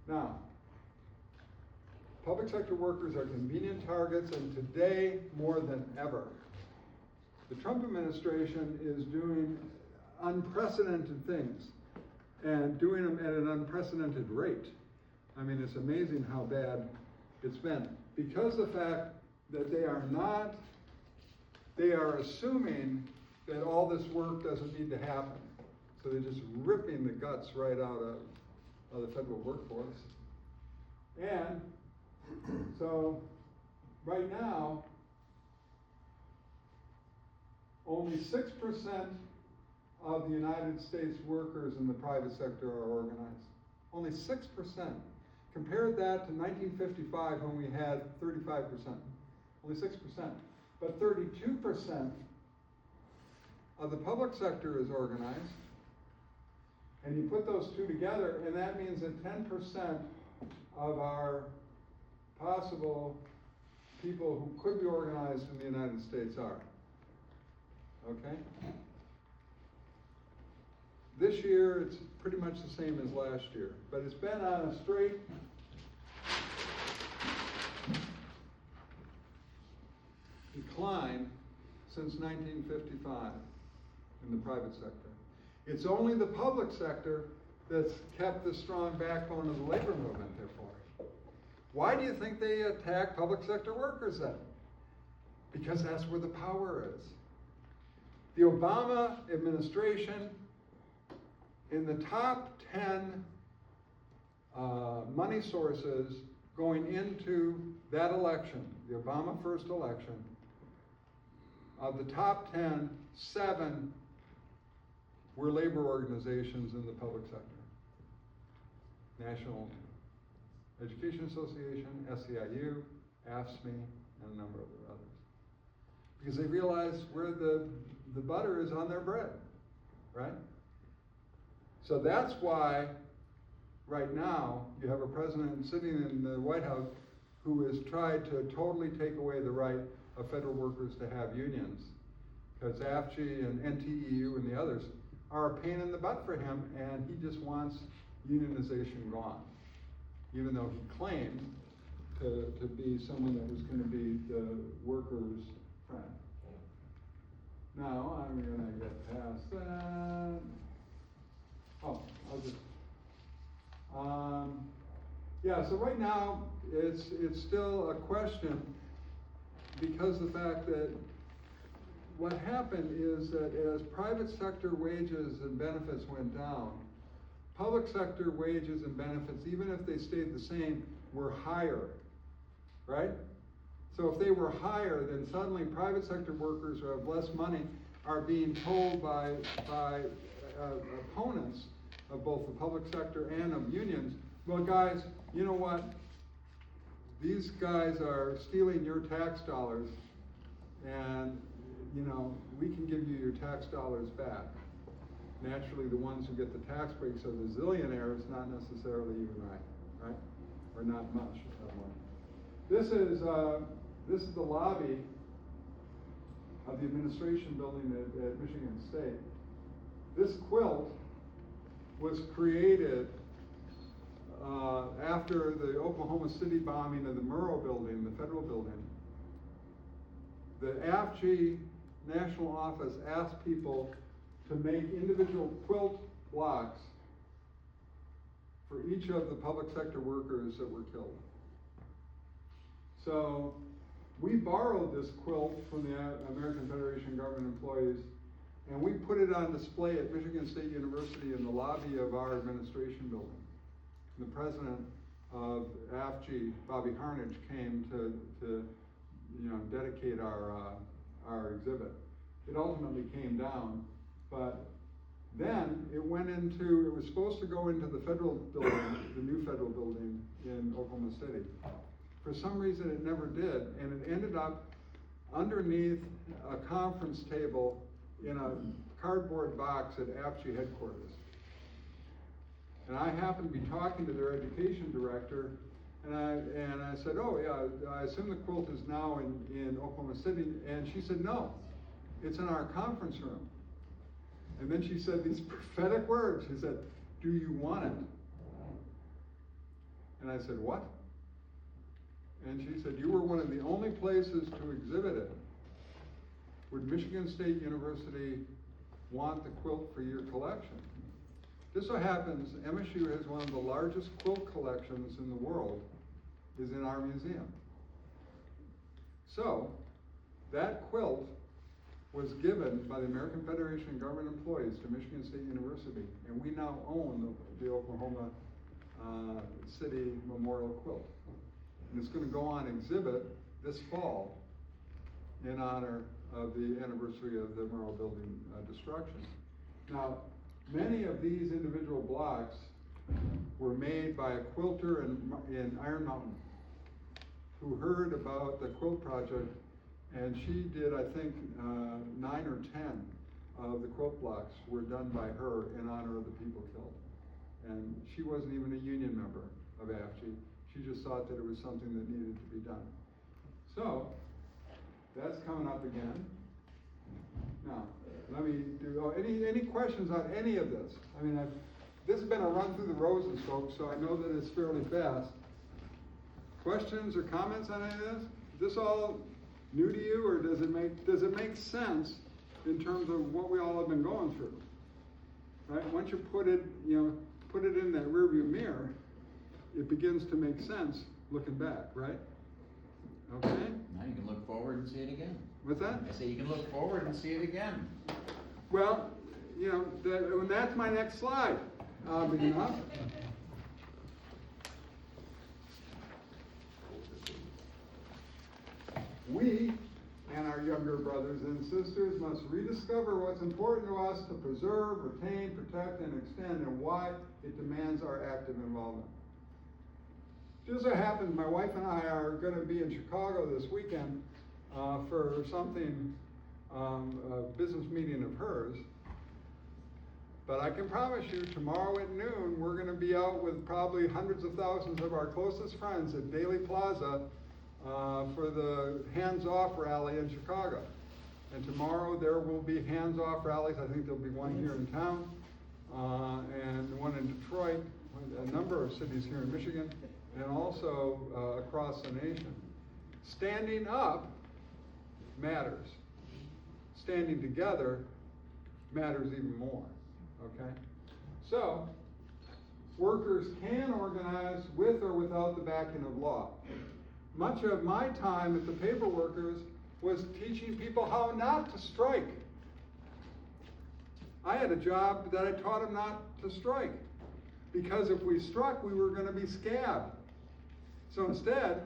Now, public sector workers are convenient targets, and today more than ever. The Trump administration is doing unprecedented things and doing them at an unprecedented rate. I mean, it's amazing how bad it's been. Because of the fact that they are assuming that all this work doesn't need to happen. So they're just ripping the guts right out of the federal workforce. And so right now, only 6% of the United States workers in the private sector are organized. Only 6%. Compare that to 1955 when we had 35%. Only 6%. But 32% of the public sector is organized. And you put those two together, and that means that 10% of our possible people who could be organized in the United States are. Okay? This year, it's pretty much the same as last year, but it's been on a straight decline since 1955 in the private sector. It's only the public sector that's kept the strong backbone of the labor movement, therefore. Why do you think they attack public sector workers then? Because that's where the power is. The Obama administration, in the top 10 money sources going into that election, the Obama first election, of the top 10, 7 were labor organizations in the public sector. National Education Association, SEIU, AFSCME, and a number of others. Because they realize where the butter is on their bread, right? So that's why right now you have a president sitting in the White House who has tried to totally take away the right of federal workers to have unions. Because AFSCME and NTEU and the others are a pain in the butt for him, and he just wants unionization gone. Even though he claimed to be someone that was going to be the workers' friend. Now, I'm going to get past that. Oh, I'll just, yeah, so right now, it's still a question because of the fact that what happened is that as private sector wages and benefits went down, public sector wages and benefits, even if they stayed the same, were higher, right? So if they were higher, then suddenly private sector workers who have less money are being told by opponents of both the public sector and of unions, well guys, you know what? These guys are stealing your tax dollars, and you know, we can give you your tax dollars back. Naturally, the ones who get the tax breaks are the zillionaires, not necessarily even right? or not much of one. This is the lobby of the administration building at Michigan State. This quilt was created after the Oklahoma City bombing of the Murrow building, the federal building. The AFG National Office asked people to make individual quilt blocks for each of the public sector workers that were killed. So we borrowed this quilt from the American Federation of Government Employees, and we put it on display at Michigan State University in the lobby of our administration building. The president of AFG, Bobby Harnage, came to dedicate our exhibit. It ultimately came down, but then it was supposed to go into the federal building, the new federal building in Oklahoma City. For some reason it never did, and it ended up underneath a conference table in a cardboard box at AFG headquarters. And I happened to be talking to their education director, and I said, oh yeah, I assume the quilt is now in Oklahoma City, and she said, no, it's in our conference room. And then she said these prophetic words. She said, do you want it? And I said, what? And she said, you were one of the only places to exhibit it. Would Michigan State University want the quilt for your collection? Just so happens, MSU has one of the largest quilt collections in the world, is in our museum. So, that quilt was given by the American Federation of Government Employees to Michigan State University, and we now own the Oklahoma City Memorial Quilt. And it's going to go on exhibit this fall in honor of the anniversary of the Murrow building destruction. Now, many of these individual blocks were made by a quilter in Iron Mountain who heard about the quilt project, and she did, I think, 9 or 10 of the quilt blocks were done by her in honor of the people killed. And she wasn't even a union member of AFG. She just thought that it was something that needed to be done. So, that's coming up again. Now, let me do, any questions on any of this? I mean, this has been a run through the roses, folks, so I know that it's fairly fast. Questions or comments on any of this? Is this all new to you, or does it make sense in terms of what we all have been going through? Right? Once you put it in that rearview mirror, it begins to make sense looking back, right? Okay? Now you can look forward and see it again. What's that? I say you can look forward and see it again. Well, that's my next slide, oddly enough. We and our younger brothers and sisters must rediscover what's important to us to preserve, retain, protect, and extend, and why it demands our active involvement. Just so happens, my wife and I are going to be in Chicago this weekend for something, a business meeting of hers. But I can promise you, tomorrow at noon, we're going to be out with probably hundreds of thousands of our closest friends at Daley Plaza for the Hands Off rally in Chicago. And tomorrow there will be Hands Off rallies. I think there'll be one here in town and one in Detroit, a number of cities here in Michigan, and also across the nation. Standing up matters. Standing together matters even more, okay? So, workers can organize with or without the backing of law. Much of my time at the paper workers was teaching people how not to strike. I had a job that I taught them not to strike, because if we struck, we were going to be scabbed. So instead,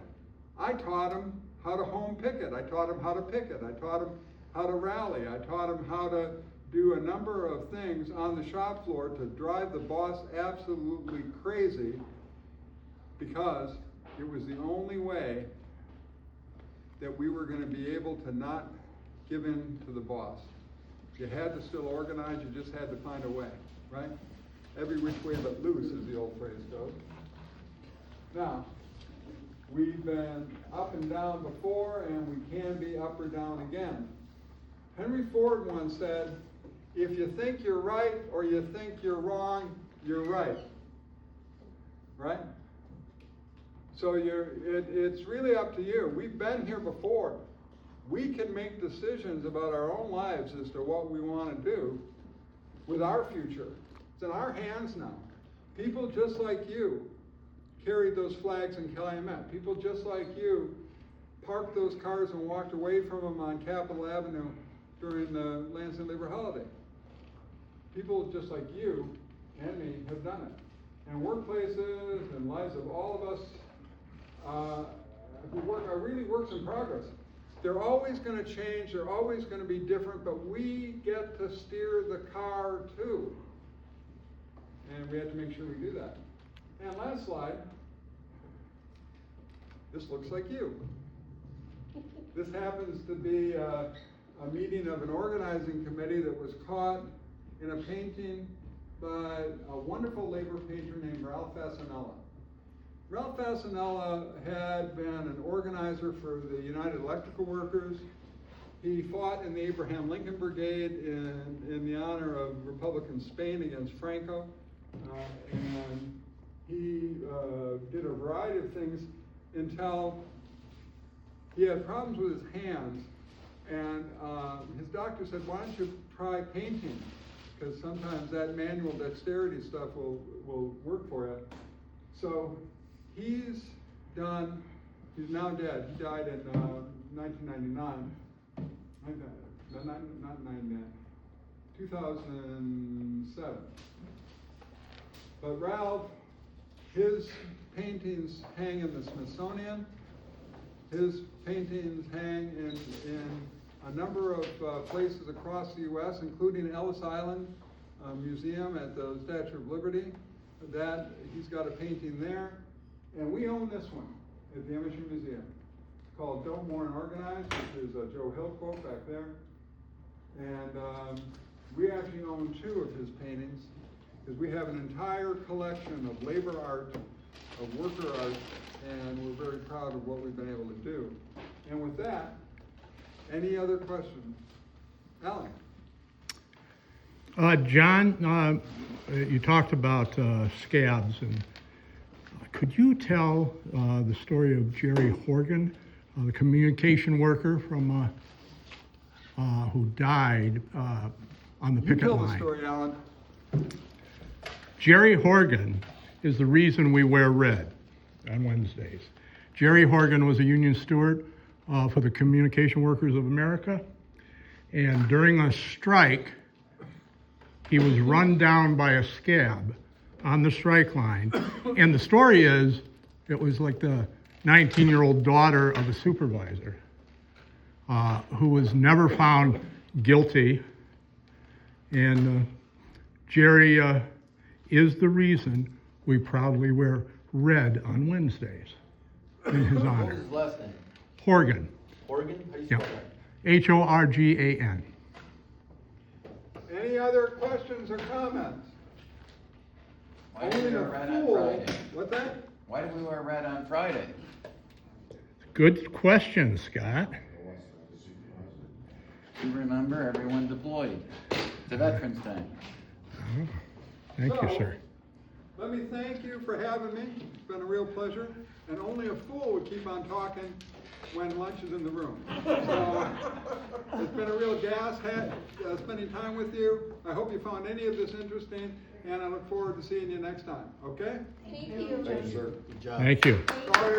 I taught them how to home picket. I taught them how to picket. I taught them how to rally. I taught them how to do a number of things on the shop floor to drive the boss absolutely crazy, because it was the only way that we were going to be able to not give in to the boss. You had to still organize, you just had to find a way, right? Every which way but loose, as the old phrase goes. Now, we've been up and down before, and we can be up or down again. Henry Ford once said, if you think you're right or you think you're wrong, you're right. Right? So it's really up to you. We've been here before. We can make decisions about our own lives as to what we want to do with our future. It's in our hands now. People just like you carried those flags in Calumet. People just like you parked those cars and walked away from them on Capitol Avenue during the Lansing Labor Holiday. People just like you and me have done it. And workplaces and lives of all of us who are really works in progress. They're always going to change, they're always going to be different, but we get to steer the car too. And we have to make sure we do that. And last slide. This looks like you. This happens to be a meeting of an organizing committee that was caught in a painting by a wonderful labor painter named Ralph Fasanella. Ralph Fasanella had been an organizer for the United Electrical Workers. He fought in the Abraham Lincoln Brigade in the honor of Republican Spain against Franco. And he did a variety of things until he had problems with his hands. And his doctor said, why don't you try painting? Because sometimes that manual dexterity stuff will work for you. So he's now dead. He died in 1999. Not 99, 2007. But Ralph, his paintings hang in the Smithsonian. His paintings hang in a number of places across the U.S., including Ellis Island Museum at the Statue of Liberty. That he's got a painting there. And we own this one at the Emmett Museum. It's called Don't Mourn Organize, which is a Joe Hill quote back there. And we actually own 2 of his paintings because we have an entire collection of labor art, of worker art, and we're very proud of what we've been able to do. And with that, any other questions? Alan? John, you talked about scabs, and could you tell the story of Jerry Horgan, the communication worker from who died on the picket line? Tell the story, Alan. Jerry Horgan is the reason we wear red on Wednesdays. Jerry Horgan was a union steward for the Communication Workers of America, and during a strike, he was run down by a scab on the strike line. And the story is, it was like the 19-year-old daughter of a supervisor who was never found guilty. And Jerry is the reason we proudly wear red on Wednesdays in his honor. What was his last name? Horgan. Horgan? How do you Yeah. spell that? Horgan. Any other questions or comments? Why do we Only wear a red on fool- Friday? What's that? Why do we wear red on Friday? Good question, Scott. You remember everyone deployed. It's a Veterans Day. Thank you, So, sir. Let me thank you for having me. It's been a real pleasure. And only a fool would keep on talking when lunch is in the room. So it's been a real gas spending time with you. I hope you found any of this interesting, and I look forward to seeing you next time. Okay? Thank you. Thank you, sir. Good job. Thank you. Sorry.